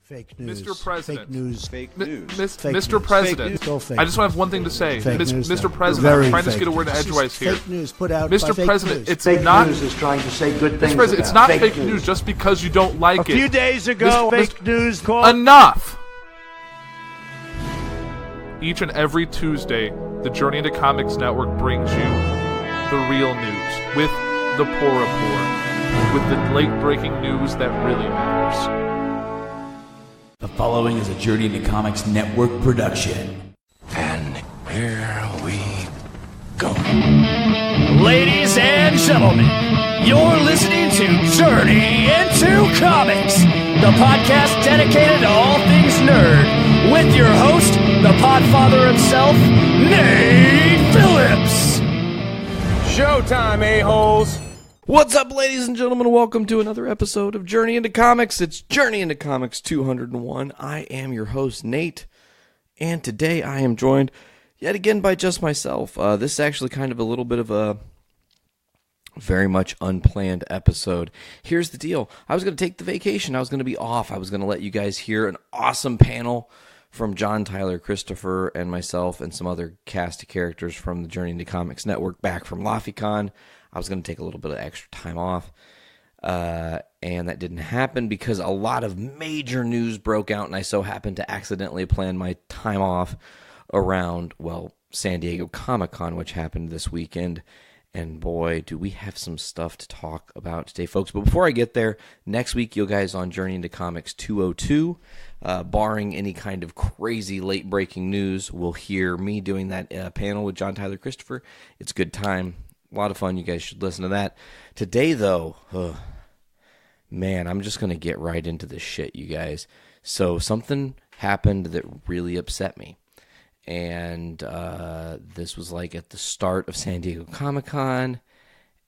Fake news. Mr. President. Fake news. Fake news. Mr. President. Go fake I just want to have one thing to say. Mr. President, I'm trying to get a word in edgewise here. Fake news put out Mr. by President, fake it's news. not... Fake news is trying to say good things. Mr. President, it's not fake news just because you don't like it. A few days ago, fake news called... Enough! Each and every Tuesday, the Journey into Comics Network brings you the real news with the poor report, with the late-breaking news that really matters. The following is a Journey into Comics Network production. And here we go. Ladies and gentlemen, you're listening to Journey into Comics, the podcast dedicated to all things nerd, with your host, the podfather himself, Nate Phillips. Showtime, a-holes. What's up, ladies and gentlemen? Welcome to another episode of Journey into Comics. It's Journey into Comics 201. I am your host, Nate, and today I am joined yet again by just myself. This is actually kind of a little bit of a very much unplanned episode. Here's the deal. I was going to take the vacation. I was going to be off. I was going to let you guys hear an awesome panel from John, Tyler, Christopher, and myself, and some other cast of characters from the Journey into Comics Network back from LaFiCon. I was going to take a little bit of extra time off, and that didn't happen because a lot of major news broke out, and I so happened to accidentally plan my time off around, well, San Diego Comic-Con, which happened this weekend, and boy, do we have some stuff to talk about today, folks. But before I get there, next week, you guys on Journey into Comics 202, barring any kind of crazy late-breaking news, we'll hear me doing that panel with John, Tyler, Christopher. It's a good time. A lot of fun. You guys should listen to that. Today, though, man, I'm just going to get right into this shit, you guys. So something happened that really upset me. And this was like at the start of San Diego Comic-Con.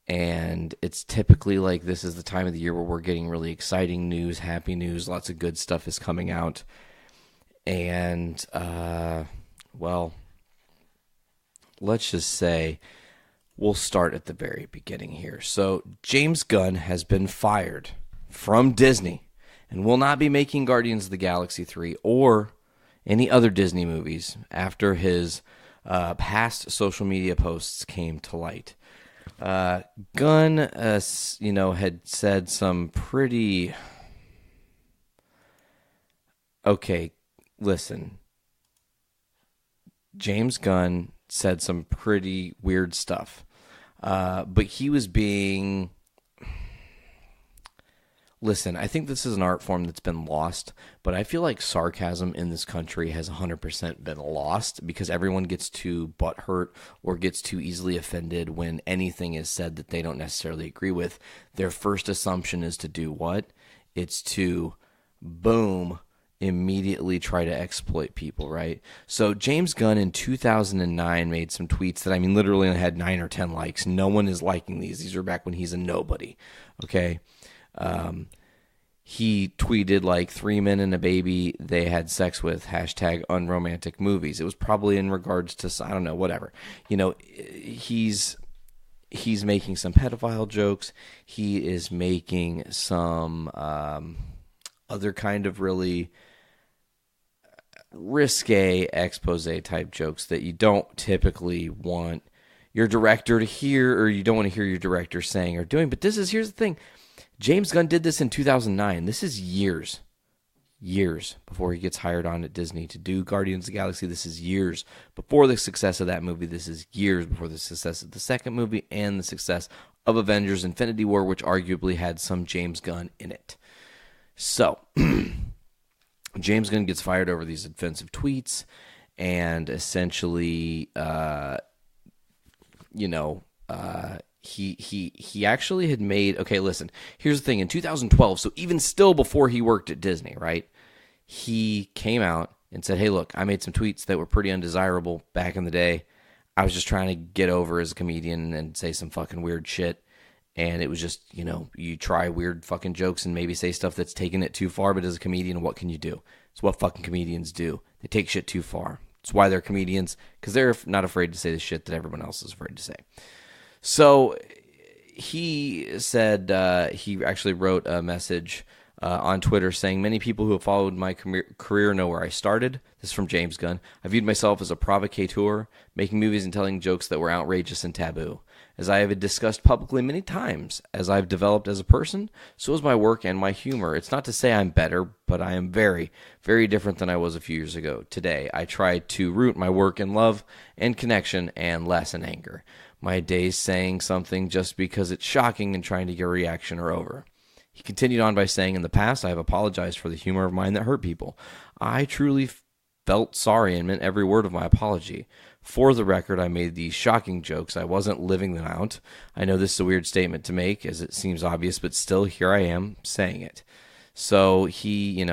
And it's typically like this is the time of the year where we're getting really exciting news, happy news. Lots of good stuff is coming out. And, well, let's just say... we'll start at the very beginning here. So, James Gunn has been fired from Disney and will not be making Guardians of the Galaxy 3 or any other Disney movies after his past social media posts came to light. Gunn, had said some pretty... Okay, listen. James Gunn said some pretty weird stuff. But he was being... Listen, I think this is an art form that's been lost, but I feel like sarcasm in this country has 100% been lost because everyone gets too butthurt or gets too easily offended when anything is said that they don't necessarily agree with. Their first assumption is to do what? It's to, boom, immediately try to exploit people, right? So James Gunn in 2009 made some tweets that, I mean, literally only had 9 or 10 likes. No one is liking these. These are back when he's a nobody, okay? He tweeted like 3 men and a baby they had sex with, #unromantic movies. It was probably in regards to, I don't know, whatever. You know, he's making some pedophile jokes. He is making some other kind of really risque expose type jokes that you don't typically want your director to hear, or you don't want to hear your director saying or doing. But here's the thing. James Gunn did this in 2009. This is years before he gets hired on at Disney to do Guardians of the Galaxy. This is years before the success of that movie. This is years before the success of the second movie and the success of Avengers Infinity War, which arguably had some James Gunn in it. So, James Gunn gets fired over these offensive tweets, and essentially, he actually had made... Okay, listen, here's the thing. In 2012, so even still before he worked at Disney, right, he came out and said, hey, look, I made some tweets that were pretty undesirable back in the day. I was just trying to get over as a comedian and say some fucking weird shit. And it was just, you try weird fucking jokes and maybe say stuff that's taking it too far, but as a comedian, what can you do? It's what fucking comedians do. They take shit too far. It's why they're comedians, because they're not afraid to say the shit that everyone else is afraid to say. So he said he actually wrote a message on Twitter saying, many people who have followed my career know where I started. This is from James Gunn. I viewed myself as a provocateur, making movies and telling jokes that were outrageous and taboo. As I have discussed publicly many times, as I've developed as a person, so is my work and my humor. It's not to say I'm better, but I am very, very different than I was a few years ago. Today, I try to root my work in love and connection and less in anger. My days saying something just because it's shocking and trying to get a reaction are over. He continued on by saying, in the past, I have apologized for the humor of mine that hurt people. I truly felt sorry and meant every word of my apology. For the record, I made these shocking jokes. I wasn't living them out. I know this is a weird statement to make, as it seems obvious, but still, here I am saying it. So he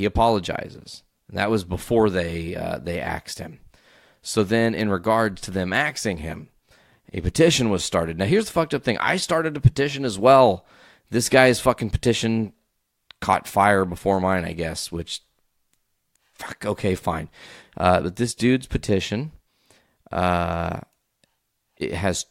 apologizes. And that was before they axed him. So then, in regards to them axing him, a petition was started. Now, here's the fucked up thing. I started a petition as well. This guy's fucking petition caught fire before mine, I guess, which, fuck, okay, fine. But this dude's petition, it has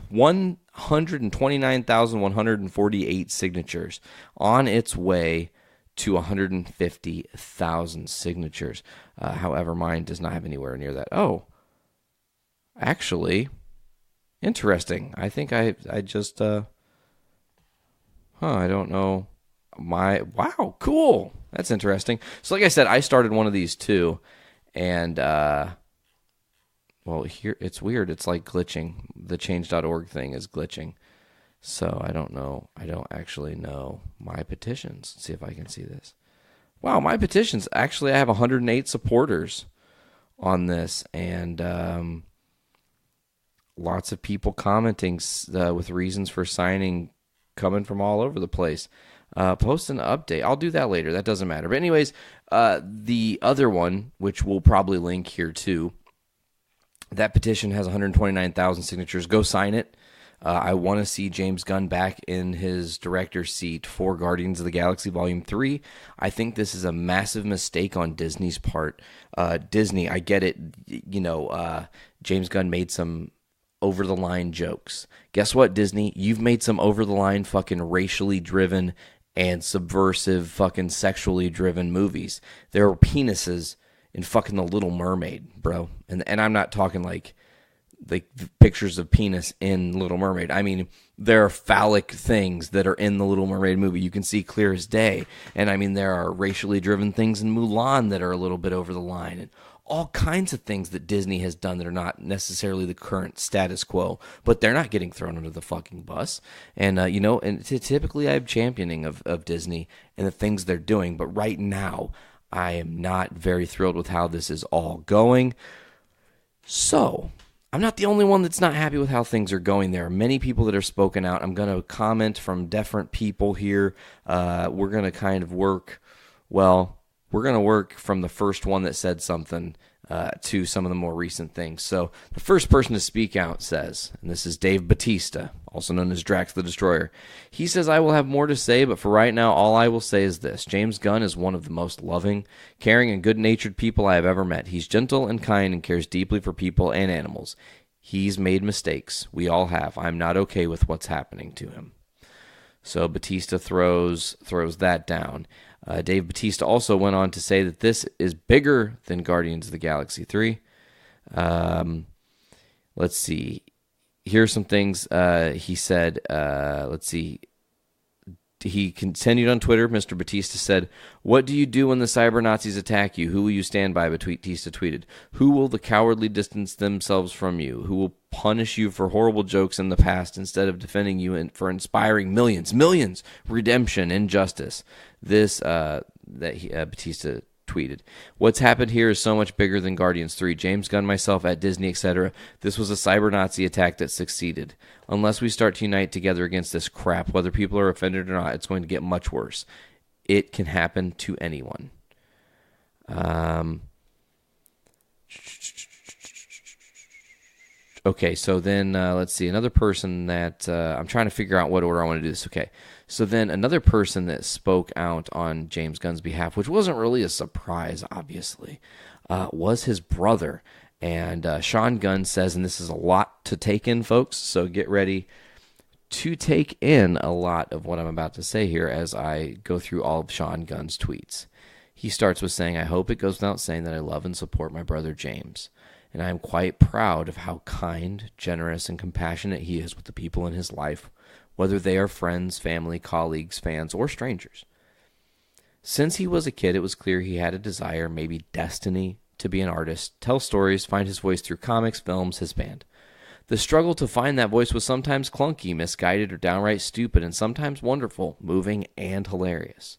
129,148 signatures on its way to 150,000 signatures. However, mine does not have anywhere near that. Oh, actually, interesting. I think I just... I don't know. Wow, cool. That's interesting. So like I said, I started one of these too. And, well, here, it's weird. It's like glitching. The change.org thing is glitching. So I don't know. I don't actually know my petitions. Let's see if I can see this. Wow, my petitions. Actually, I have 108 supporters on this. And lots of people commenting with reasons for signing coming from all over the place. Post an update. I'll do that later. That doesn't matter. But anyways, the other one, which we'll probably link here too, that petition has 129,000 signatures. Go sign it. I want to see James Gunn back in his director's seat for Guardians of the Galaxy Volume 3. I think this is a massive mistake on Disney's part. Disney, I get it. James Gunn made some over-the-line jokes. Guess what, Disney? You've made some over-the-line fucking racially driven and subversive fucking sexually driven movies. There are penises in fucking The Little Mermaid, bro. And I'm not talking like pictures of penis in Little Mermaid. I mean, there are phallic things that are in the Little Mermaid movie. You can see clear as day. And I mean, there are racially driven things in Mulan that are a little bit over the line. And all kinds of things that Disney has done that are not necessarily the current status quo, but they're not getting thrown under the fucking bus. And, typically I'm championing of Disney and the things they're doing, but right now I am not very thrilled with how this is all going. So, I'm not the only one that's not happy with how things are going. There are many people that are spoken out. I'm going to comment from different people here. We're going to kind of work from the first one that said something to some of the more recent things. So the first person to speak out says, and this is Dave Bautista, also known as Drax the Destroyer. He says, I will have more to say, but for right now, all I will say is this. James Gunn is one of the most loving, caring, and good-natured people I have ever met. He's gentle and kind and cares deeply for people and animals. He's made mistakes. We all have. I'm not okay with what's happening to him. So Bautista throws that down. Dave Bautista also went on to say that this is bigger than Guardians of the Galaxy 3. Let's see. Here's some things he said. Let's see. He continued on Twitter. Mr. Bautista said, what do you do when the cyber Nazis attack you? Who will you stand by? Bautista tweeted. Who will the cowardly distance themselves from you? Who will punish you for horrible jokes in the past instead of defending you for inspiring millions, redemption, and justice? This, Bautista tweeted. What's happened here is so much bigger than Guardians 3. James Gunn, myself, at Disney, etc. This was a cyber Nazi attack that succeeded. Unless we start to unite together against this crap, whether people are offended or not, it's going to get much worse. It can happen to anyone. Okay, so then let's see. Another person that I'm trying to figure out what order I want to do this. Okay, so then another person that spoke out on James Gunn's behalf, which wasn't really a surprise, obviously, was his brother. And Sean Gunn says, and this is a lot to take in, folks, so get ready to take in a lot of what I'm about to say here as I go through all of Sean Gunn's tweets. He starts with saying, I hope it goes without saying that I love and support my brother James, and I am quite proud of how kind, generous, and compassionate he is with the people in his life, whether they are friends, family, colleagues, fans, or strangers. Since he was a kid, it was clear he had a desire, maybe destiny, to be an artist, tell stories, find his voice through comics, films, his band. The struggle to find that voice was sometimes clunky, misguided, or downright stupid, and sometimes wonderful, moving, and hilarious.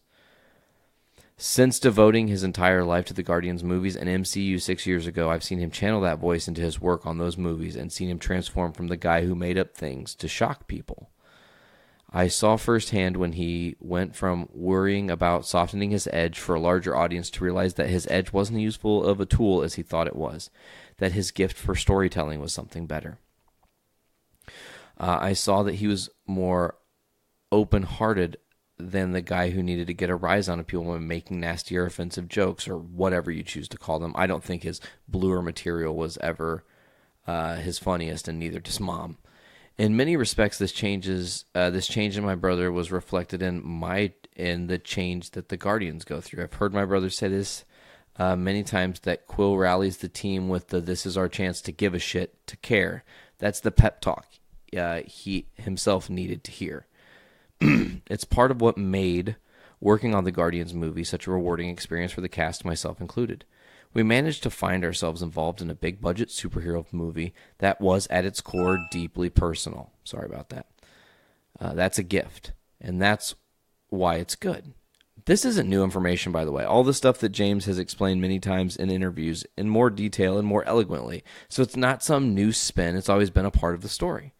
Since devoting his entire life to the Guardians movies and MCU 6 years ago, I've seen him channel that voice into his work on those movies and seen him transform from the guy who made up things to shock people. I saw firsthand when he went from worrying about softening his edge for a larger audience to realize that his edge wasn't as useful of a tool as he thought it was, that his gift for storytelling was something better. I saw that he was more open-hearted than the guy who needed to get a rise on people when making nasty or offensive jokes or whatever you choose to call them. I don't think his bluer material was ever his funniest, and neither does Mom. In many respects, this change in my brother was reflected in the change that the Guardians go through. I've heard my brother say this many times, that Quill rallies the team with the "this is our chance to give a shit, to care." That's the pep talk he himself needed to hear. It's part of what made working on the Guardians movie such a rewarding experience for the cast, myself included. We managed to find ourselves involved in a big-budget superhero movie that was, at its core, deeply personal. Sorry about that. That's a gift, and that's why it's good. This isn't new information, by the way. All the stuff that James has explained many times in interviews in more detail and more eloquently. So it's not some new spin. It's always been a part of the story.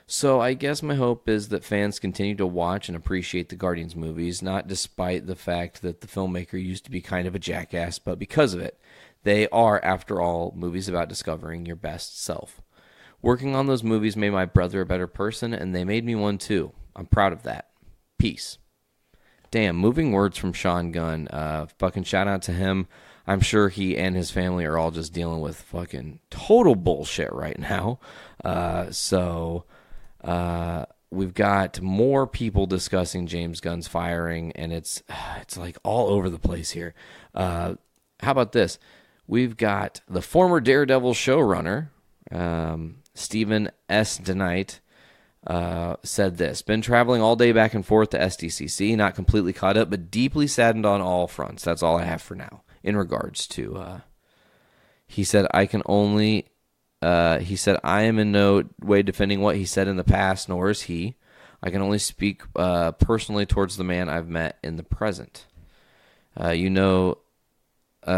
So I guess my hope is that fans continue to watch and appreciate the Guardians movies, not despite the fact that the filmmaker used to be kind of a jackass, but because of it. They are, after all, movies about discovering your best self. Working on those movies made my brother a better person, and they made me one too. I'm proud of that. Peace. Damn, moving words from Sean Gunn. Fucking shout out to him. I'm sure he and his family are all just dealing with fucking total bullshit right now. We've got more people discussing James Gunn's firing, and it's like all over the place here. How about this? We've got the former Daredevil showrunner, Stephen S. DeKnight, said this: been traveling all day back and forth to SDCC, not completely caught up, but deeply saddened on all fronts. That's all I have for now in regards to, he said, I am in no way defending what he said in the past, nor is he. I can only speak personally towards the man I've met in the present.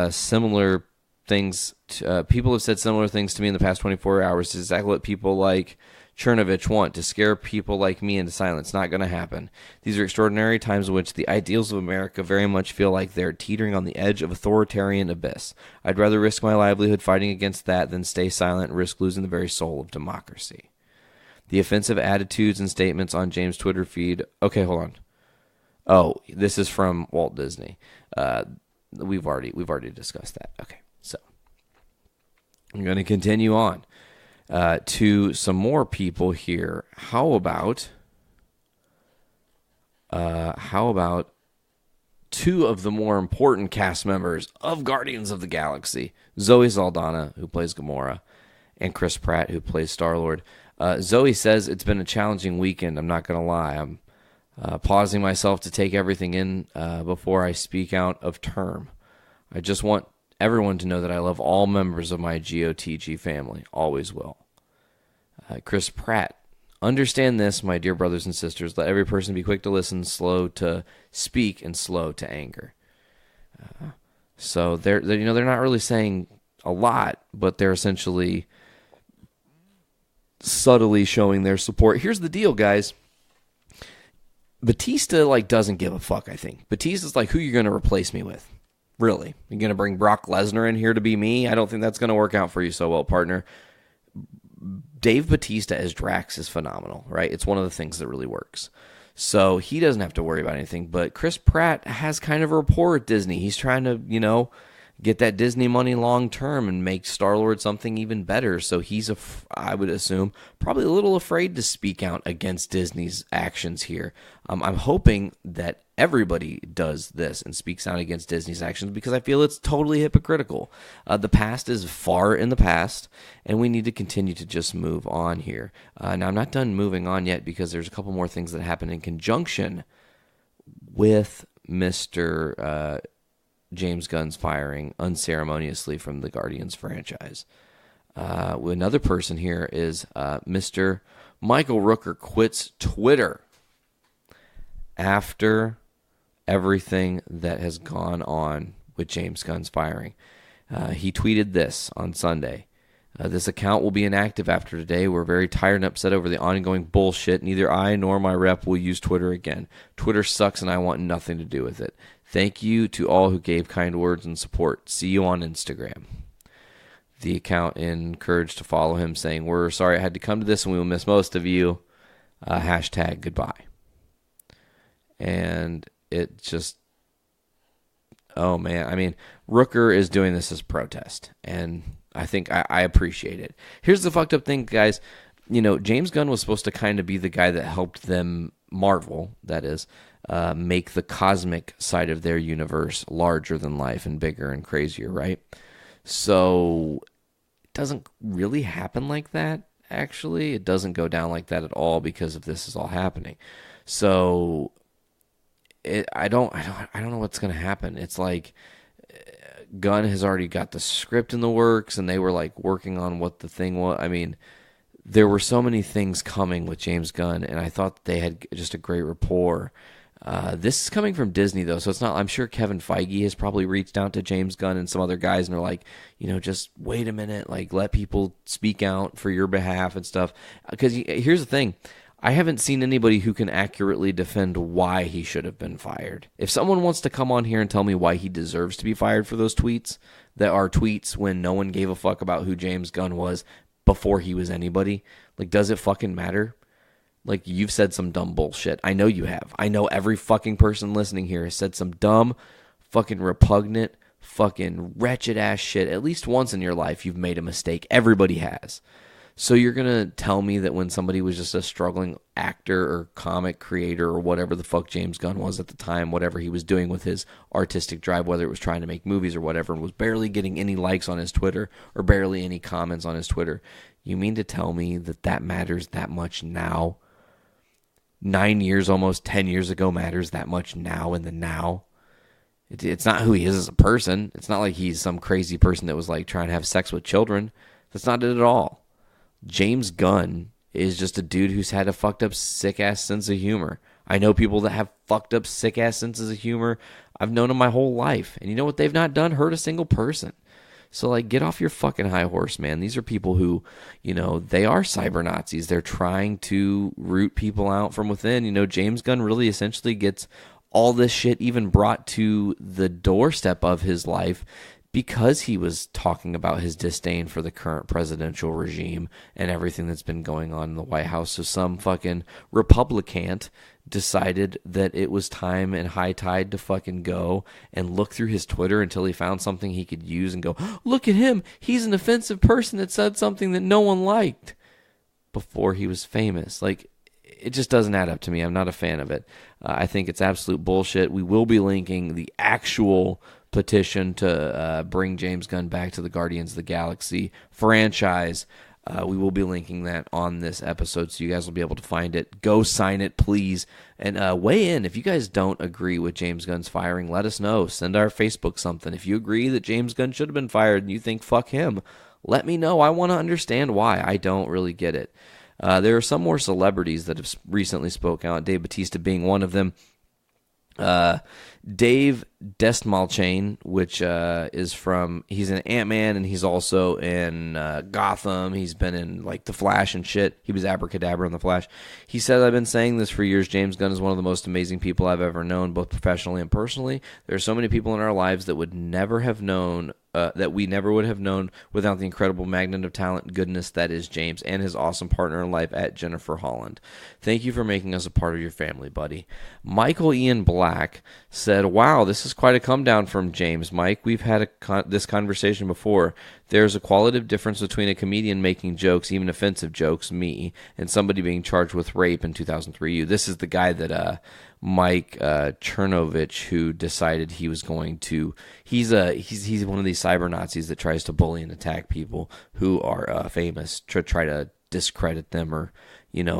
Similar things. People have said similar things to me in the past 24 hours. It's exactly what people like Chernovich want, to scare people like me into silence. Not going to happen. These are extraordinary times in which the ideals of America very much feel like they're teetering on the edge of authoritarian abyss. I'd rather risk my livelihood fighting against that than stay silent and risk losing the very soul of democracy. The offensive attitudes and statements on James' Twitter feed. Okay, hold on. Oh, this is from Walt Disney. We've already discussed that. Okay, so I'm going to continue on to some more people here. How about two of the more important cast members of Guardians of the Galaxy, Zoe Saldana, who plays Gamora, and Chris Pratt, who plays Star-Lord. Zoe says, it's been a challenging weekend, I'm not going to lie. I'm pausing myself to take everything in before I speak out of term. I just want everyone to know that I love all members of my GOTG family. Always will. Chris Pratt. Understand this, my dear brothers and sisters. Let every person be quick to listen, slow to speak, and slow to anger. So they're not really saying a lot, but they're essentially subtly showing their support. Here's the deal, guys. Batista doesn't give a fuck, I think. Batista's like, who you going to replace me with? Really? You're going to bring Brock Lesnar in here to be me? I don't think that's going to work out for you so well, partner. Dave Batista as Drax is phenomenal, right? It's one of the things that really works. So he doesn't have to worry about anything. But Chris Pratt has kind of a rapport at Disney. He's trying to, get that Disney money long term and make Star-Lord something even better. So he's, I would assume, probably a little afraid to speak out against Disney's actions here. I'm hoping that everybody does this and speaks out against Disney's actions because I feel it's totally hypocritical. The past is far in the past, and we need to continue to just move on here. Now, I'm not done moving on yet because there's a couple more things that happen in conjunction with Mr. James Gunn's firing unceremoniously from the Guardians franchise. Another person here is Mr. Michael Rooker quits Twitter after everything that has gone on with James Gunn's firing. He tweeted this on Sunday. This account will be inactive after today. We're very tired and upset over the ongoing bullshit. Neither I nor my rep will use Twitter again. Twitter sucks and I want nothing to do with it. Thank you to all who gave kind words and support. See you on Instagram. The account encouraged to follow him, saying, we're sorry I had to come to this and we will miss most of you. Hashtag goodbye. And it just, oh man, I mean, Rooker is doing this as protest, and I think I appreciate it. Here's the fucked up thing, guys. You know, James Gunn was supposed to kind of be the guy that helped them, Marvel, that is, make the cosmic side of their universe larger than life and bigger and crazier, right? So it doesn't really happen like that, actually. It doesn't go down like that at all because of this is all happening. So I don't know what's going to happen. It's like Gunn has already got the script in the works, and they were like working on what the thing was. I mean, there were so many things coming with James Gunn, and I thought they had just a great rapport. This is coming from Disney, though, so it's not. I'm sure Kevin Feige has probably reached out to James Gunn and some other guys, and they're like, you know, just wait a minute, like let people speak out for your behalf and stuff. Because here's the thing. I haven't seen anybody who can accurately defend why he should have been fired. If someone wants to come on here and tell me why he deserves to be fired for those tweets that are tweets when no one gave a fuck about who James Gunn was before he was anybody, like, does it fucking matter? Like, you've said some dumb bullshit. I know you have. I know every fucking person listening here has said some dumb, fucking repugnant, fucking wretched ass shit. At least once in your life you've made a mistake. Everybody has. So you're going to tell me that when somebody was just a struggling actor or comic creator or whatever the fuck James Gunn was at the time, whatever he was doing with his artistic drive, whether it was trying to make movies or whatever, and was barely getting any likes on his Twitter or barely any comments on his Twitter, you mean to tell me that that matters that much now? 9 years, almost 10 years ago matters that much now in the now? It's not who he is as a person. It's not like he's some crazy person that was like trying to have sex with children. That's not it at all. James Gunn is just a dude who's had a fucked up, sick-ass sense of humor. I know people that have fucked up, sick-ass senses of humor. I've known them my whole life. And you know what they've not done? Hurt a single person. So, like, get off your fucking high horse, man. These are people who, you know, they are cyber Nazis. They're trying to root people out from within. You know, James Gunn really essentially gets all this shit even brought to the doorstep of his life because he was talking about his disdain for the current presidential regime and everything that's been going on in the White House. So some fucking Republican decided that it was time and high tide to fucking go and look through his Twitter until he found something he could use and go, look at him, he's an offensive person that said something that no one liked before he was famous. Like, it just doesn't add up to me. I'm not a fan of it. I think it's absolute bullshit. We will be linking the actual petition to bring James Gunn back to the Guardians of the Galaxy franchise. We will be linking that on this episode, so you guys will be able to find it. Go sign it, please, and weigh in. If you guys don't agree with James Gunn's firing, let us know. Send our Facebook something. If you agree that James Gunn should have been fired and you think fuck him, let me know. I want to understand why. I don't really get it. There are some more celebrities that have recently spoken out, Dave Bautista being one of them. Dave Dastmalchian, which is from, he's an Ant-Man, and he's also in Gotham. He's been in like The Flash and shit. He was Abracadabra in The Flash. He said, I've been saying this for years. James Gunn is one of the most amazing people I've ever known, both professionally and personally. There are so many people in our lives that would never have known that we never would have known without the incredible magnet of talent and goodness that is James and his awesome partner in life at Jennifer Holland. Thank you for making us a part of your family, buddy. Michael Ian Black said, wow, this is quite a come down from James. Mike, we've had this conversation before. There's a qualitative difference between a comedian making jokes, even offensive jokes, me, and somebody being charged with rape in 2003. You. This is the guy that Mike Chernovich, who decided he was going to. He's one of these cyber Nazis that tries to bully and attack people who are famous to try to discredit them or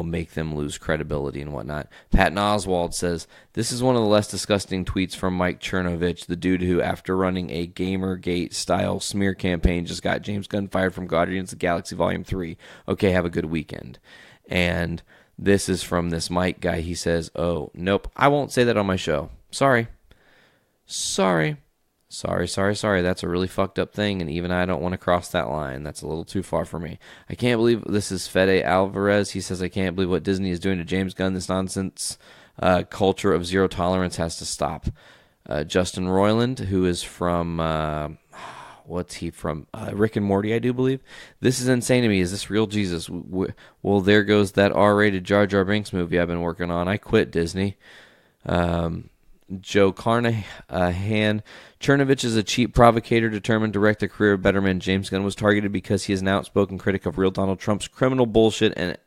make them lose credibility and whatnot. Patton Oswald says, this is one of the less disgusting tweets from Mike Chernovich, the dude who, after running a Gamergate-style smear campaign, just got James Gunn fired from Guardians of the Galaxy Volume 3. Okay, have a good weekend. And this is from this Mike guy. He says, oh, nope, I won't say that on my show. Sorry. That's a really fucked up thing, and even I don't want to cross that line. That's a little too far for me. I can't believe this is Fede Alvarez. He says, I can't believe what Disney is doing to James Gunn. This nonsense culture of zero tolerance has to stop. Justin Roiland, who is from, what's he from? Rick and Morty, I do believe. This is insane to me. Is this real Jesus? Well, there goes that R-rated Jar Jar Binks movie I've been working on. I quit Disney. Joe Carnahan. Chernovich is a cheap provocator determined to wreck the career of better men. James Gunn was targeted because he is an outspoken critic of real Donald Trump's criminal bullshit and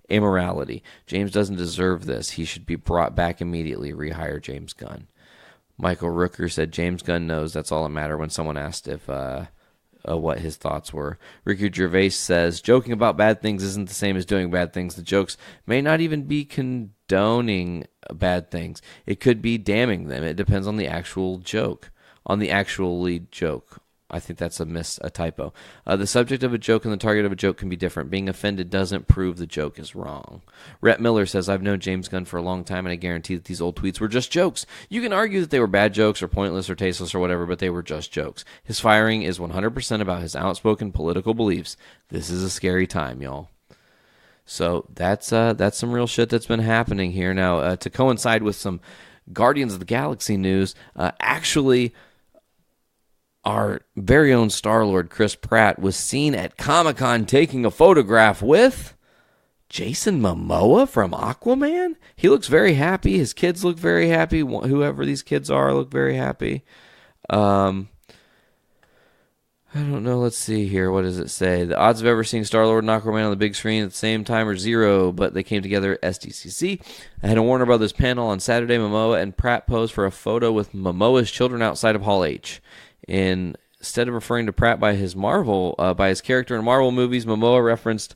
immorality. James doesn't deserve this. He should be brought back immediately. Rehire James Gunn. Michael Rooker said James Gunn knows. That's all that matters when someone asked if what his thoughts were. Ricky Gervais says, joking about bad things isn't the same as doing bad things. The jokes may not even be condoning bad things. It could be damning them. It depends on the actual joke. I think that's a typo. The subject of a joke and the target of a joke can be different. Being offended doesn't prove the joke is wrong. Rhett Miller says, I've known James Gunn for a long time, and I guarantee that these old tweets were just jokes. You can argue that they were bad jokes or pointless or tasteless or whatever, but they were just jokes. His firing is 100% about his outspoken political beliefs. This is a scary time, y'all. So that's some real shit that's been happening here. Now, to coincide with some Guardians of the Galaxy news, actually, our very own Star-Lord Chris Pratt was seen at Comic-Con taking a photograph with Jason Momoa from Aquaman. He looks very happy. His kids look very happy. Whoever these kids are look very happy. I don't know. Let's see here. What does it say? The odds of ever seeing Star-Lord and Aquaman on the big screen at the same time are 0, but they came together at SDCC. I had a Warner Brothers panel on Saturday. Momoa and Pratt posed for a photo with Momoa's children outside of Hall H. Instead of referring to Pratt by his character in Marvel movies, Momoa referenced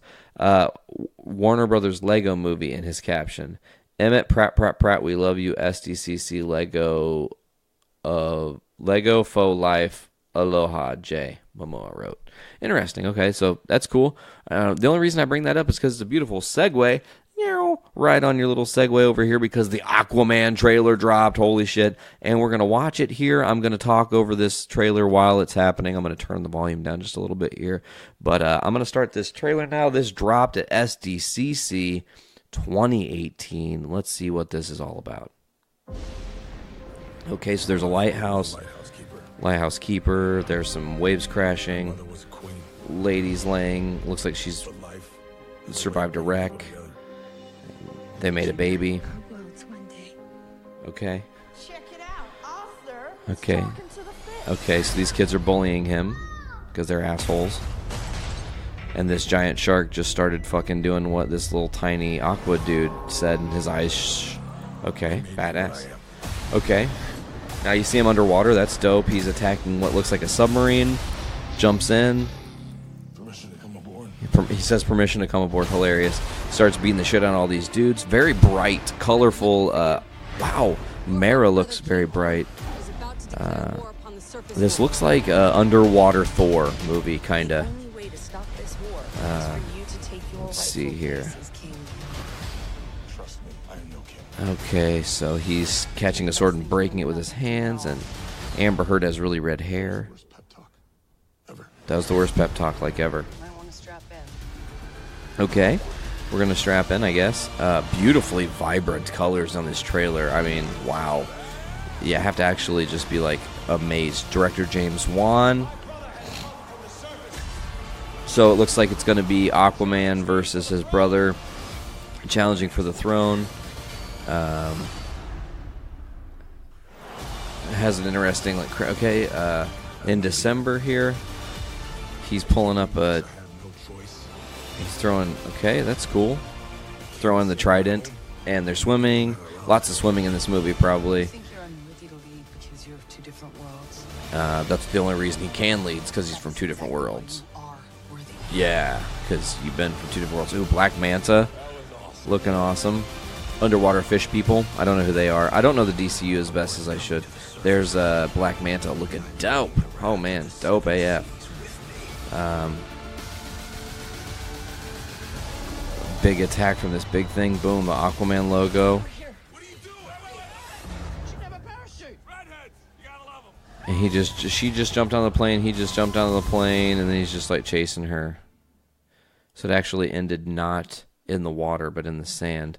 Warner Brothers Lego movie in his caption. Emmett, Pratt, we love you, SDCC, Lego faux life, aloha, Jay, Momoa wrote. Interesting, okay, so that's cool. The only reason I bring that up is because it's a beautiful segue. Right on your little segue over here because the Aquaman trailer dropped. Holy shit. And we're going to watch it here. I'm going to talk over this trailer while it's happening. I'm going to turn the volume down just a little bit here. But I'm going to start this trailer now. This dropped at SDCC 2018. Let's see what this is all about. Okay, so there's a lighthouse. Lighthouse keeper. There's some waves crashing. Lady's laying. Looks like she's survived a wreck. They made a baby. Okay. Check it out, Arthur. Okay. Okay, so these kids are bullying him because they're assholes. And this giant shark just started fucking doing what this little tiny aqua dude said, and his eyes okay, badass. Okay. Now you see him underwater. That's dope. He's attacking what looks like a submarine. Jumps in. He says permission to come aboard. Hilarious. Starts beating the shit out of all these dudes. Very bright, colorful. Wow. Mara looks very bright. This looks like underwater Thor movie, kind of. Let's see here. Okay, so he's catching a sword and breaking it with his hands, and Amber Heard has really red hair. That was the worst pep talk like ever. Okay, we're going to strap in, I guess. Beautifully vibrant colors on this trailer. I mean, wow. Yeah, I have to actually just be like, amazed. Director James Wan. So it looks like it's going to be Aquaman versus his brother, challenging for the throne. It has an interesting, in December here, he's pulling up he's throwing, that's cool. Throwing the trident, and they're swimming. Lots of swimming in this movie, probably. I think you're unworthy to lead because you're of two different worlds. That's the only reason he can lead, because he's from two different worlds. You are worthy. Yeah, because you've been from two different worlds. Ooh, Black Manta, looking awesome. Underwater fish people, I don't know who they are. I don't know the DCU as best as I should. There's Black Manta looking dope. Oh man, dope AF. Big attack from this big thing. Boom, the Aquaman logo. And she just jumped on the plane. He just jumped on the plane, and then he's just like chasing her. So it actually ended not in the water, but in the sand.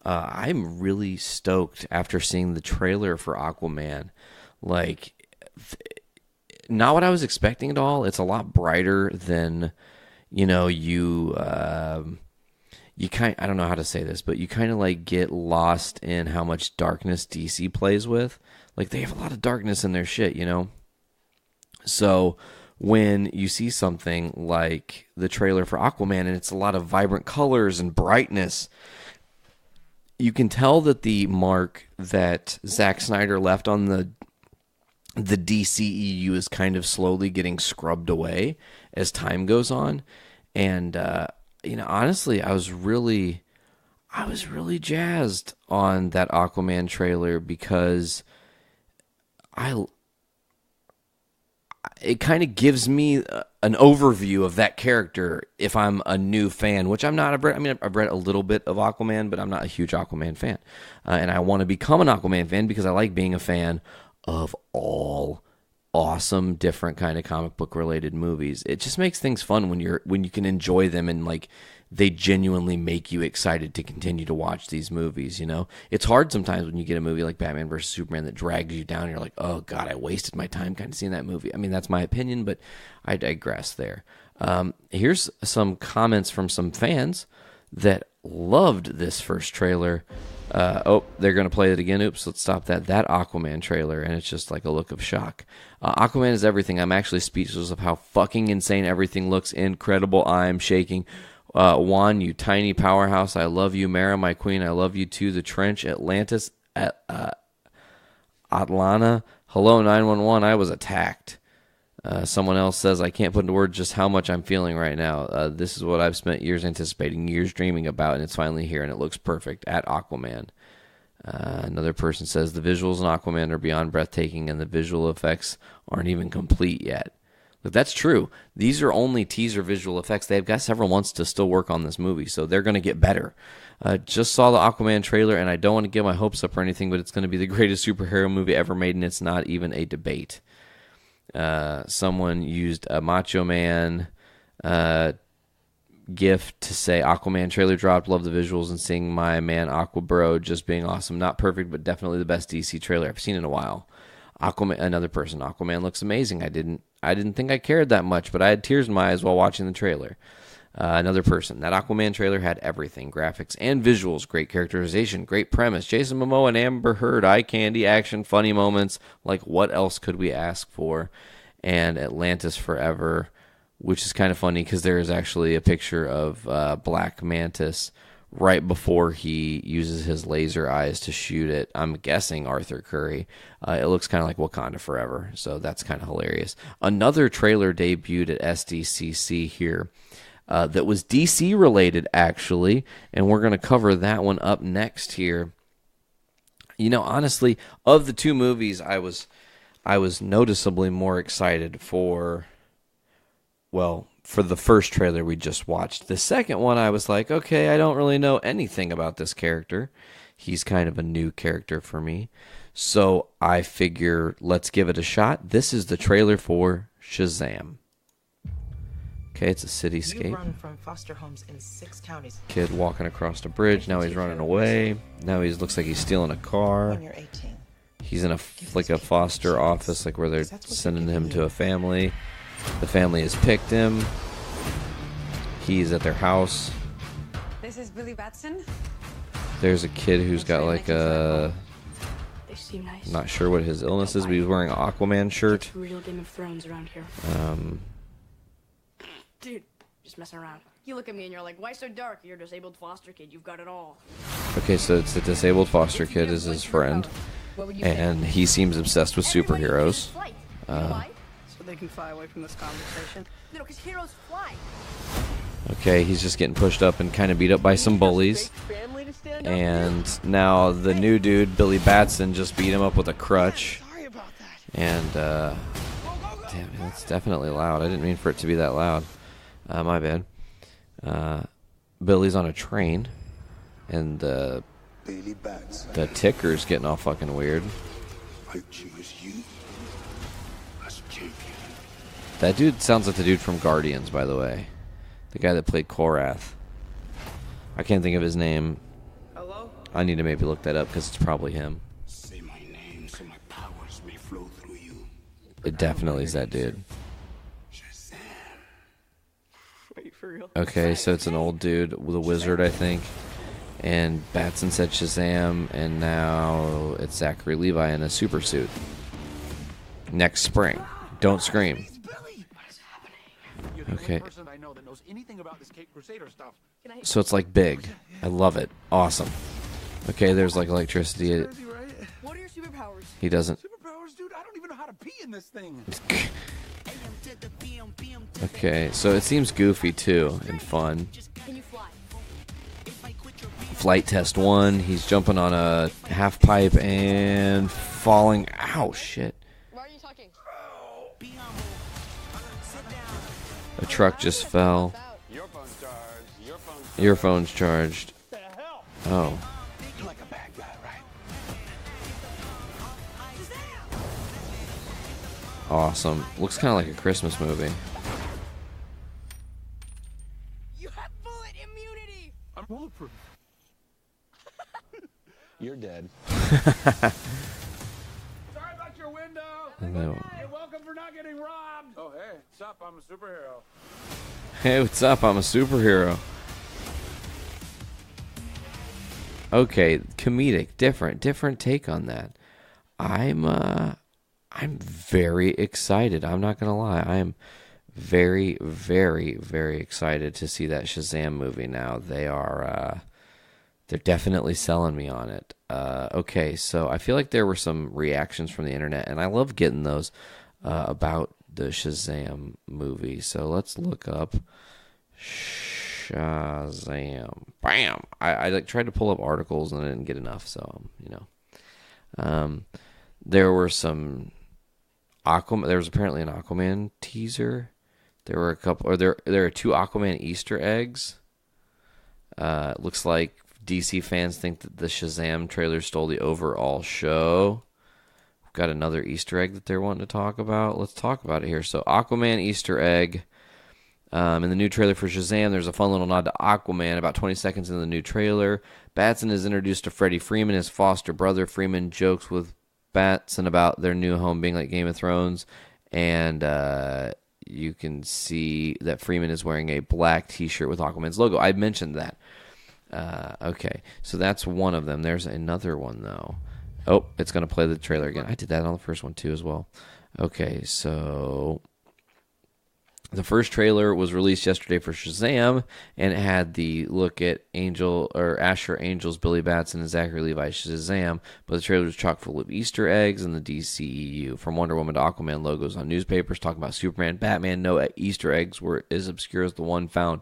I'm really stoked after seeing the trailer for Aquaman. Like, not what I was expecting at all. It's a lot brighter than, I don't know how to say this, but you kind of like get lost in how much darkness DC plays with. Like, they have a lot of darkness in their shit, So when you see something like the trailer for Aquaman and it's a lot of vibrant colors and brightness, you can tell that the mark that Zack Snyder left on the DCEU is kind of slowly getting scrubbed away as time goes on. And honestly, I was really jazzed on that Aquaman trailer because it kind of gives me an overview of that character if I'm a new fan, which I'm not. I've read a little bit of Aquaman, but I'm not a huge Aquaman fan. And I want to become an Aquaman fan because I like being a fan of all awesome, different kind of comic book related movies. It just makes things fun when you can enjoy them and like they genuinely make you excited to continue to watch these movies. It's hard sometimes when you get a movie like Batman vs Superman that drags you down and you're like, oh god, I wasted my time kind of seeing that movie. I mean, that's my opinion, but I digress there. Here's some comments from some fans that loved this first trailer. They're going to play it again. Oops, let's stop that. That Aquaman trailer, and it's just like a look of shock. Aquaman is everything. I'm actually speechless of how fucking insane everything looks. Incredible. I'm shaking. Juan, you tiny powerhouse. I love you. Mara, my queen. I love you too. The Trench, Atlantis, Atlanta. Hello, 911. I was attacked. Someone else says, I can't put into words just how much I'm feeling right now. This is what I've spent years anticipating, years dreaming about, and it's finally here, and it looks perfect. At Aquaman. Another person says, the visuals in Aquaman are beyond breathtaking, and the visual effects aren't even complete yet. Look, that's true. These are only teaser visual effects. They've got several months to still work on this movie, so they're going to get better. Just saw the Aquaman trailer, and I don't want to get my hopes up or anything, but it's going to be the greatest superhero movie ever made, and it's not even a debate. Someone used a Macho Man gif to say Aquaman trailer dropped, love the visuals, and seeing my man Aquabro just being awesome. Not perfect, but definitely the best DC trailer I've seen in a while. Aquaman looks amazing. I didn't think I cared that much, but I had tears in my eyes while watching the trailer. Another person, that Aquaman trailer had everything, graphics and visuals, great characterization, great premise, Jason Momoa and Amber Heard, eye candy, action, funny moments, like what else could we ask for? And Atlantis Forever, which is kind of funny because there is actually a picture of Black Mantis right before he uses his laser eyes to shoot it. I'm guessing Arthur Curry. It looks kind of like Wakanda Forever, so that's kind of hilarious. Another trailer debuted at SDCC here that was DC related, actually, and we're going to cover that one up next here. Honestly, of the two movies, I was noticeably more excited for the first trailer we just watched. The second one, I was like, okay, I don't really know anything about this character. He's kind of a new character for me. So I figure, let's give it a shot. This is the trailer for Shazam. Okay, it's a cityscape. You run from foster homes in 6 counties. Kid walking across a bridge. Now he's running away. Now he looks like he's stealing a car. When you're 18. He's in a foster office, like where they're sending him to a family. The family has picked him. He's at their house. This is Billy Batson. There's a kid who's got like a... They seem nice. Not sure what his illness is, but he's wearing an Aquaman shirt. Real Game of Thrones around here. Dude, just messing around. You look at me and you're like, why so dark? You're a disabled foster kid. You've got it all. Okay, so it's a disabled foster kid is his friend. And he seems obsessed with superheroes. So they can fly away from this conversation. No, because heroes fly. Okay, he's just getting pushed up and kind of beat up by some bullies. And now the new dude, Billy Batson, just beat him up with a crutch. And, damn, that's definitely loud. I didn't mean for it to be that loud. My bad. Billy's on a train. And the ticker's getting all fucking weird. That dude sounds like the dude from Guardians, by the way. The guy that played Korath. I can't think of his name. Hello? I need to maybe look that up because it's probably him. Say my name so my powers may flow through you. It definitely is that dude. Shazam. Wait, for real? Okay, so it's an old dude with a wizard, I think. And Batson said Shazam, and now it's Zachary Levi in a super suit. Next spring. Don't scream. Okay. So it's like big. I love it. Awesome. Okay, there's like electricity. What are your superpowers? He doesn't. Superpowers, dude. I don't even know how to pee in this thing. Okay, so it seems goofy too and fun. Can you fly? Flight test 1. He's jumping on a half pipe and falling. Ow, shit. Why are you talking? A truck just fell. Your phone's charged. Oh. Like a bad guy, right? Awesome. Looks kind of like a Christmas movie. You have bullet immunity. I'm bulletproof. You're dead. Sorry about your window. Hello. You're welcome for not getting robbed. Oh, hey, what's up? I'm a superhero. Hey, what's up? I'm a superhero. Okay, comedic, different take on that. I'm very excited. I'm not gonna lie. I am very, very, very excited to see that Shazam movie now. They're definitely selling me on it. Okay, so I feel like there were some reactions from the internet, and I love getting those about the Shazam movie. So let's look up Shazam. Bam! I like tried to pull up articles and I didn't get enough, so there were some Aquaman. There was apparently an Aquaman teaser. There were a couple, or there are 2 Aquaman Easter eggs. Looks like DC fans think that the Shazam trailer stole the overall show. We've got another Easter egg that they're wanting to talk about. Let's talk about it here. So Aquaman Easter egg. In the new trailer for Shazam, there's a fun little nod to Aquaman about 20 seconds into the new trailer. Batson is introduced to Freddie Freeman, his foster brother. Freeman jokes with Batson about their new home being like Game of Thrones. And you can see that Freeman is wearing a black t-shirt with Aquaman's logo. I mentioned that. Okay, so that's one of them. There's another one, though. Oh, it's going to play the trailer again. I did that on the first one, too, as well. Okay, so the first trailer was released yesterday for Shazam, and it had the look at Asher Angel's Billy Batson and Zachary Levi Shazam, but the trailer was chock full of Easter eggs in the DCEU. From Wonder Woman to Aquaman logos on newspapers talking about Superman, Batman. No Easter eggs were as obscure as the one found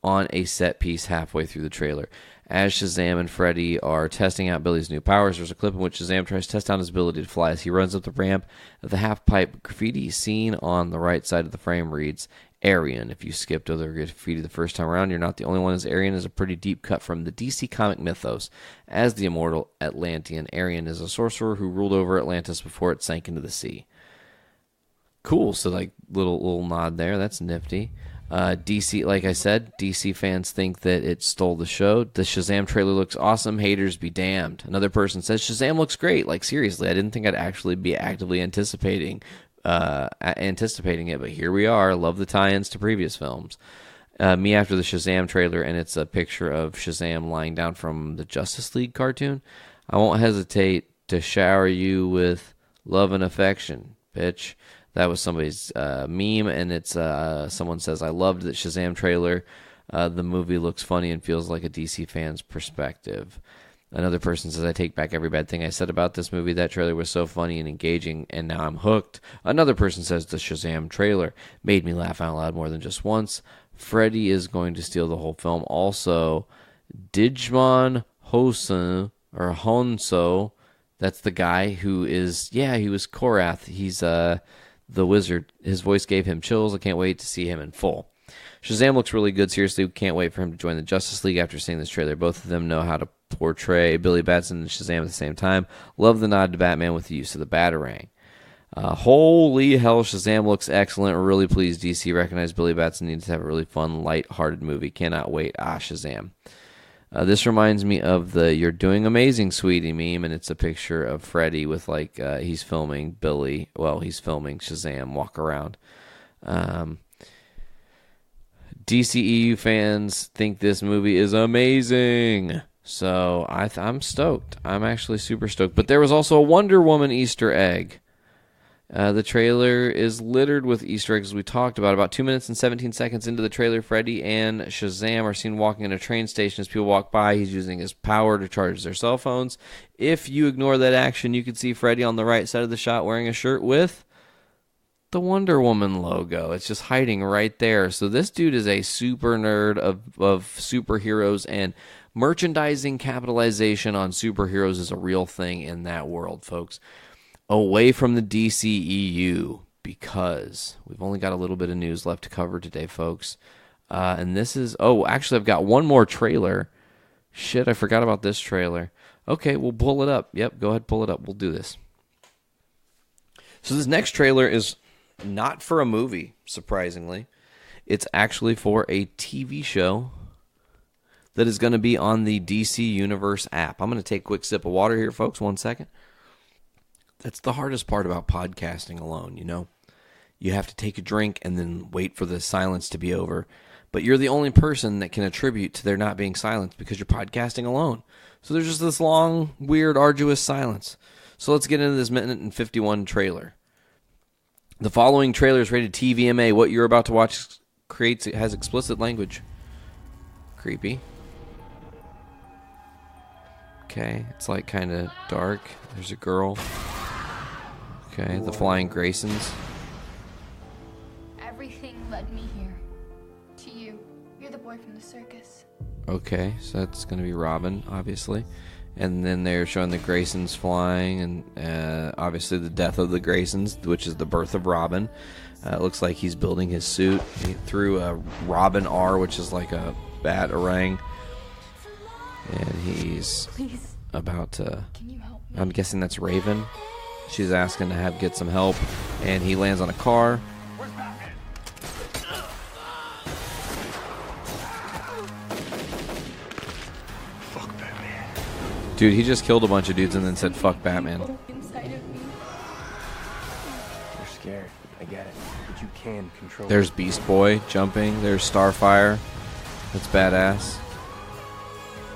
on a set piece halfway through the trailer. As Shazam and Freddy are testing out Billy's new powers, there's a clip in which Shazam tries to test out his ability to fly as he runs up the ramp. The half-pipe graffiti seen on the right side of the frame reads, Arian. If you skipped over the graffiti the first time around, you're not the only one, as Arian is a pretty deep cut from the DC comic mythos. As the immortal Atlantean, Arian is a sorcerer who ruled over Atlantis before it sank into the sea. Cool, so like little nod there. That's nifty. DC, like I said, DC fans think that it stole the show. The Shazam trailer looks awesome. Haters be damned. Another person says Shazam looks great. Like, seriously, I didn't think I'd actually be actively anticipating it, but here we are. Love the tie-ins to previous films. Me after the Shazam trailer, and it's a picture of Shazam lying down from the Justice League cartoon. I won't hesitate to shower you with love and affection, bitch. That was somebody's meme, and it's someone says, I loved the Shazam trailer. The movie looks funny and feels like a DC fan's perspective. Another person says, I take back every bad thing I said about this movie. That trailer was so funny and engaging, and now I'm hooked. Another person says, the Shazam trailer made me laugh out loud more than just once. Freddy is going to steal the whole film. Also, Digimon Honso, that's the guy who is, he was Korath. He's the wizard. His voice gave him chills. I can't wait to see him in full. Shazam looks really good. Seriously, can't wait for him to join the Justice League after seeing this trailer. Both of them know how to portray Billy Batson and Shazam at the same time. Love the nod to Batman with the use of the Batarang. Holy hell, Shazam looks excellent. We're really pleased DC recognized Billy Batson needs to have a really fun, light-hearted movie. Cannot wait. Shazam. This reminds me of the "You're doing amazing, sweetie" meme, and it's a picture of Freddy with, he's filming Billy. Well, he's filming Shazam walk around. DCEU fans think this movie is amazing. So I'm stoked. I'm actually super stoked. But there was also a Wonder Woman Easter egg. The trailer is littered with Easter eggs, as we talked about. About 2 minutes and 17 seconds into the trailer, Freddy and Shazam are seen walking in a train station. As people walk by, he's using his power to charge their cell phones. If you ignore that action, you can see Freddy on the right side of the shot wearing a shirt with the Wonder Woman logo. It's just hiding right there. So this dude is a super nerd of superheroes, and merchandising capitalization on superheroes is a real thing in that world, folks. Away from the DCEU, because we've only got a little bit of news left to cover today, folks. And this is... actually, I've got one more trailer. Shit, I forgot about this trailer. Okay, we'll pull it up. Yep, go ahead, pull it up. We'll do this. So this next trailer is not for a movie, surprisingly. It's actually for a TV show that is going to be on the DC Universe app. I'm going to take a quick sip of water here, folks. 1 second. That's the hardest part about podcasting alone, you know? You have to take a drink and then wait for the silence to be over. But you're the only person that can attribute to there not being silence because you're podcasting alone. So there's just this long, weird, arduous silence. So let's get into this minute and 51 trailer. The following trailer is rated TVMA. What you're about to watch has explicit language. Creepy. Okay, it's like kind of dark. There's a girl. Okay, the Flying Graysons. Everything led me here. To you. You're the boy from the circus. Okay, so that's going to be Robin, obviously. And then they're showing the Graysons flying, and obviously the death of the Graysons, which is the birth of Robin. It looks like he's building his suit. He threw a Robin R, which is like a batarang. And he's about to... Can you help me? I'm guessing that's Raven. She's asking to get some help, and he lands on a car. Fuck Batman. Dude, he just killed a bunch of dudes and then said, fuck Batman. Inside of me. You're scared. I get it. But you can control There's it. Beast Boy jumping. There's Starfire. That's badass.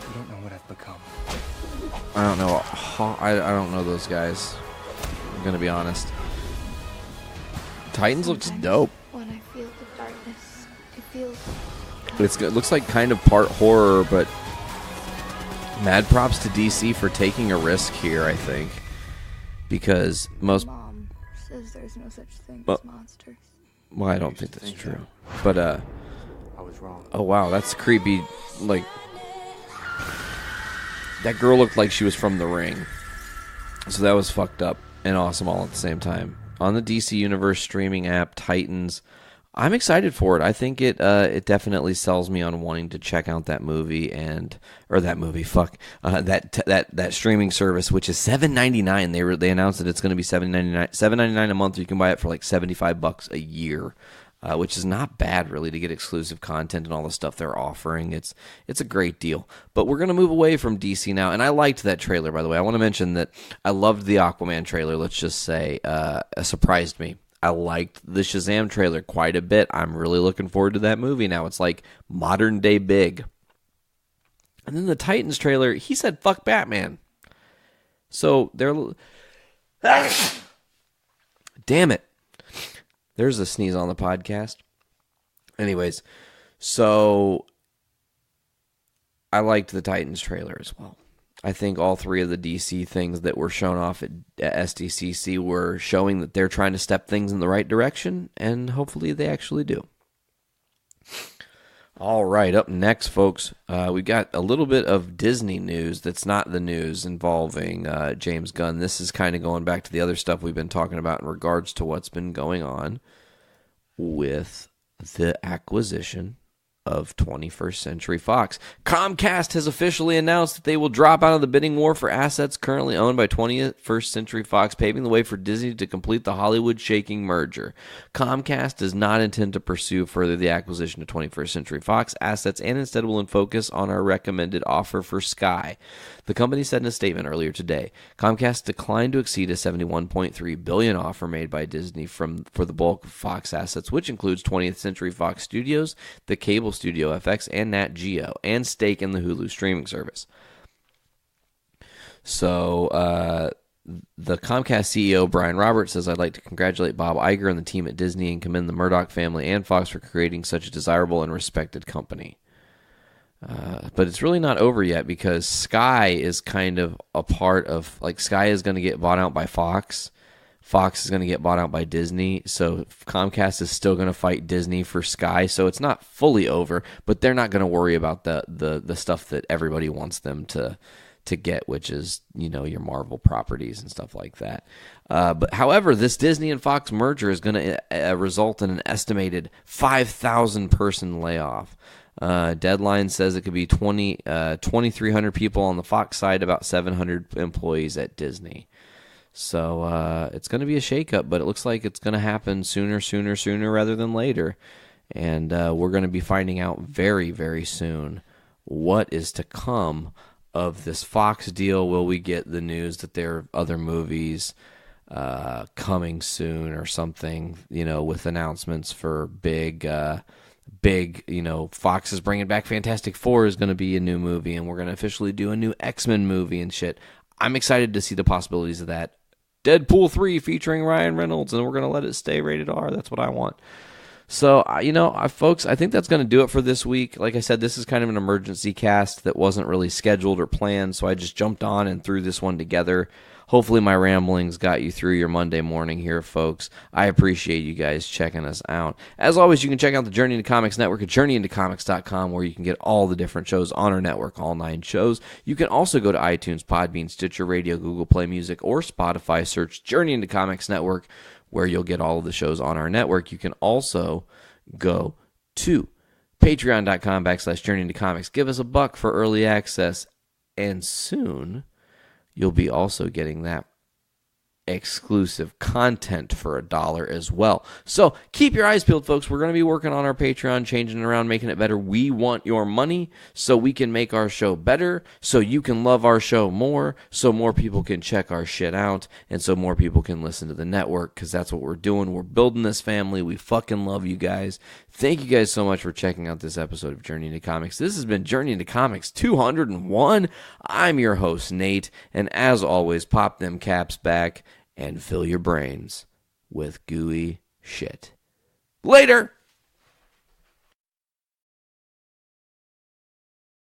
You don't know what I've become. I don't know. I don't know those guys. I'm gonna be honest. Titans looks dope. When I feel the darkness, it feels... It looks like kind of part horror, but mad props to DC for taking a risk here, I think. Because most... Mom says there's no such thing Well- as monsters. Well, I don't think that's true. But, I was wrong. oh wow, that's creepy. Like, that girl looked like she was from The Ring. So that was fucked up and awesome all at the same time. On the DC Universe streaming app, Titans, I'm excited for it. I think it definitely sells me on wanting to check out that movie that streaming service, which is $7.99. They announced that it's going to be $7.99 a month. You can buy it for like $75 a year. which is not bad, really, to get exclusive content and all the stuff they're offering. It's a great deal. But we're going to move away from DC now, and I liked that trailer, by the way. I want to mention that I loved the Aquaman trailer, let's just say. It surprised me. I liked the Shazam trailer quite a bit. I'm really looking forward to that movie now. It's like modern-day Big. And then the Titans trailer, he said, fuck Batman. So they're... Damn it. There's a sneeze on the podcast. Anyways, so I liked the Titans trailer as well. I think all three of the DC things that were shown off at SDCC were showing that they're trying to step things in the right direction, and hopefully they actually do. All right, up next, folks, we got a little bit of Disney news that's not the news involving James Gunn. This is kind of going back to the other stuff we've been talking about in regards to what's been going on with the acquisition of 21st Century Fox. Comcast has officially announced that they will drop out of the bidding war for assets currently owned by 21st Century Fox, paving the way for Disney to complete the Hollywood-shaking merger. Comcast does not intend to pursue further the acquisition of 21st Century Fox assets and instead will focus on our recommended offer for Sky. The company said in a statement earlier today, Comcast declined to exceed a $71.3 billion offer made by Disney for the bulk of Fox assets, which includes 20th Century Fox Studios, the cable studio FX, and Nat Geo, and stake in the Hulu streaming service. So, the Comcast CEO, Brian Roberts, says, I'd like to congratulate Bob Iger and the team at Disney and commend the Murdoch family and Fox for creating such a desirable and respected company. But it's really not over yet because Sky is kind of a part of, like, Sky is going to get bought out by Fox. Fox is going to get bought out by Disney. So Comcast is still going to fight Disney for Sky. So it's not fully over, but they're not going to worry about the stuff that everybody wants them to get, which is, you know, your Marvel properties and stuff like that. But however, this Disney and Fox merger is going to result in an estimated 5,000 person layoff. Deadline says it could be 2,300 people on the Fox side, about 700 employees at Disney. So it's going to be a shakeup, but it looks like it's going to happen sooner rather than later. And we're going to be finding out very, very soon what is to come of this Fox deal. Will we get the news that there are other movies coming soon or something, you know, with announcements for big, you know, Fox is bringing back Fantastic Four is going to be a new movie, and we're going to officially do a new X-Men movie and shit. I'm excited to see the possibilities of that. Deadpool 3 featuring Ryan Reynolds, and we're going to let it stay rated R. That's what I want. So, you know, folks, I think that's going to do it for this week. Like I said, this is kind of an emergency cast that wasn't really scheduled or planned, so I just jumped on and threw this one together. Hopefully my ramblings got you through your Monday morning here, folks. I appreciate you guys checking us out. As always, you can check out the Journey into Comics network at journeyintocomics.com, where you can get all the different shows on our network, all 9 shows. You can also go to iTunes, Podbean, Stitcher Radio, Google Play Music, or Spotify. Search Journey into Comics Network, where you'll get all of the shows on our network. You can also go to patreon.com/Journey into Comics. Give us $1 for early access, and soon you'll be also getting that exclusive content for $1 as well. So keep your eyes peeled, folks. We're going to be working on our Patreon, changing it around, making it better. We want your money so we can make our show better, so you can love our show more, so more people can check our shit out, and so more people can listen to the network, because that's what we're doing. We're building this family. We fucking love you guys. Thank you guys so much for checking out this episode of Journey into Comics. This has been Journey into Comics 201. I'm your host, Nate, and as always, pop them caps back and fill your brains with gooey shit. Later!